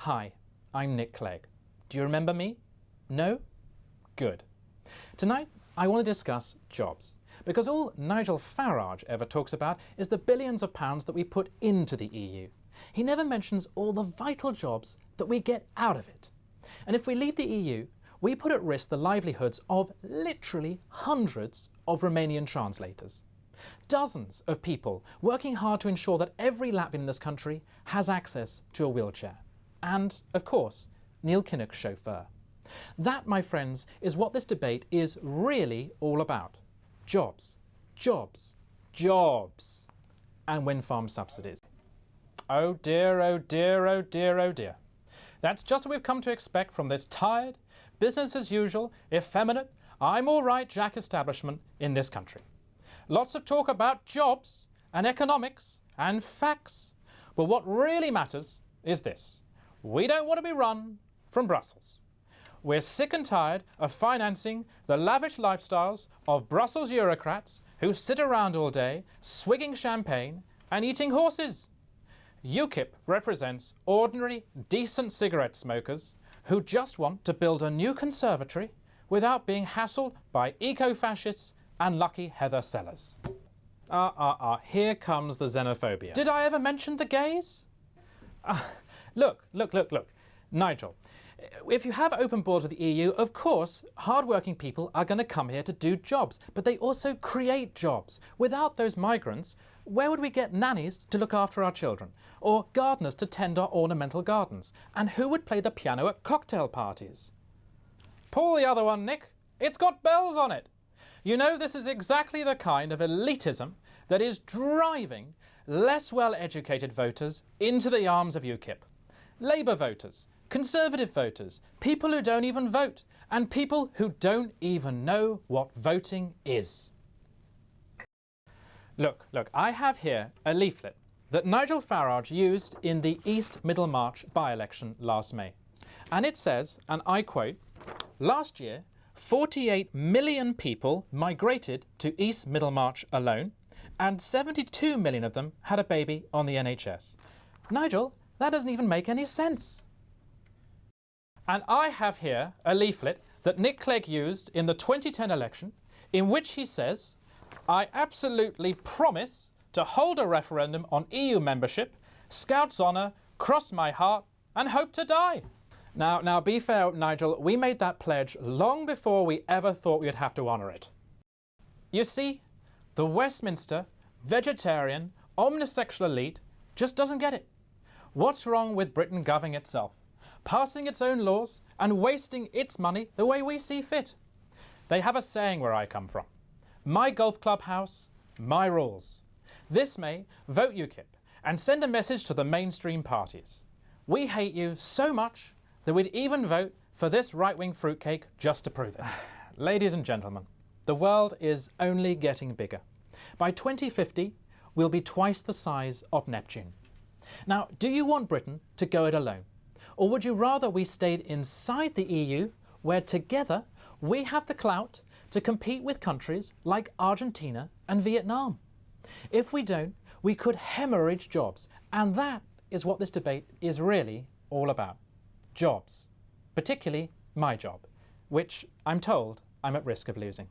Hi, I'm Nick Clegg. Do you remember me? No? Good. Tonight, I want to discuss jobs, because all Nigel Farage ever talks about is the billions of pounds that we put into the EU. He never mentions all the vital jobs that we get out of it. And if we leave the EU, we put at risk the livelihoods of literally hundreds of Romanian translators. Dozens of people working hard to ensure that every Latvian in this country has access to a wheelchair. And, of course, Neil Kinnock's chauffeur. That, my friends, is what this debate is really all about. Jobs, jobs, jobs, and wind farm subsidies. Oh dear, oh dear, oh dear, oh dear. That's just what we've come to expect from this tired, business-as-usual, effeminate, I'm-all-right Jack establishment in this country. Lots of talk about jobs and economics and facts, but what really matters is this. We don't want to be run from Brussels. We're sick and tired of financing the lavish lifestyles of Brussels bureaucrats who sit around all day swigging champagne and eating horses. Ukip represents ordinary, decent cigarette smokers who just want to build a new conservatory without being hassled by eco-fascists and lucky heather sellers. Here comes the xenophobia. Did I ever mention the gays? Look. Nigel, if you have open borders with the EU, of course, hard-working people are going to come here to do jobs, but they also create jobs. Without those migrants, where would we get nannies to look after our children? Or gardeners to tend our ornamental gardens? And who would play the piano at cocktail parties? Pull the other one, Nick. It's got bells on it. You know, this is exactly the kind of elitism that is driving less well-educated voters into the arms of Ukip. Labour voters, Conservative voters, people who don't even vote, and people who don't even know what voting is. Look, I have here a leaflet that Nigel Farage used in the East Middlemarch by-election last May. And it says, and I quote, "Last year, 48 million people migrated to East Middlemarch alone, and 72 million of them had a baby on the NHS. Nigel, that doesn't even make any sense." And I have here a leaflet that Nick Clegg used in the 2010 election, in which he says, "I absolutely promise to hold a referendum on EU membership, Scout's honour, cross my heart, and hope to die." Now, be fair, Nigel, we made that pledge long before we ever thought we'd have to honour it. You see, the Westminster, vegetarian, omnisexual elite just doesn't get it. What's wrong with Britain governing itself, passing its own laws and wasting its money the way we see fit? They have a saying where I come from. My golf club house, my rules. This May, vote Ukip and send a message to the mainstream parties. We hate you so much that we'd even vote for this right-wing fruitcake just to prove it. Ladies and gentlemen, the world is only getting bigger. By 2050, we'll be twice the size of Neptune. Now, do you want Britain to go it alone? Or would you rather we stayed inside the EU, where together we have the clout to compete with countries like Argentina and Vietnam? If we don't, we could hemorrhage jobs, and that is what this debate is really all about. Jobs. Particularly my job, which I'm told I'm at risk of losing.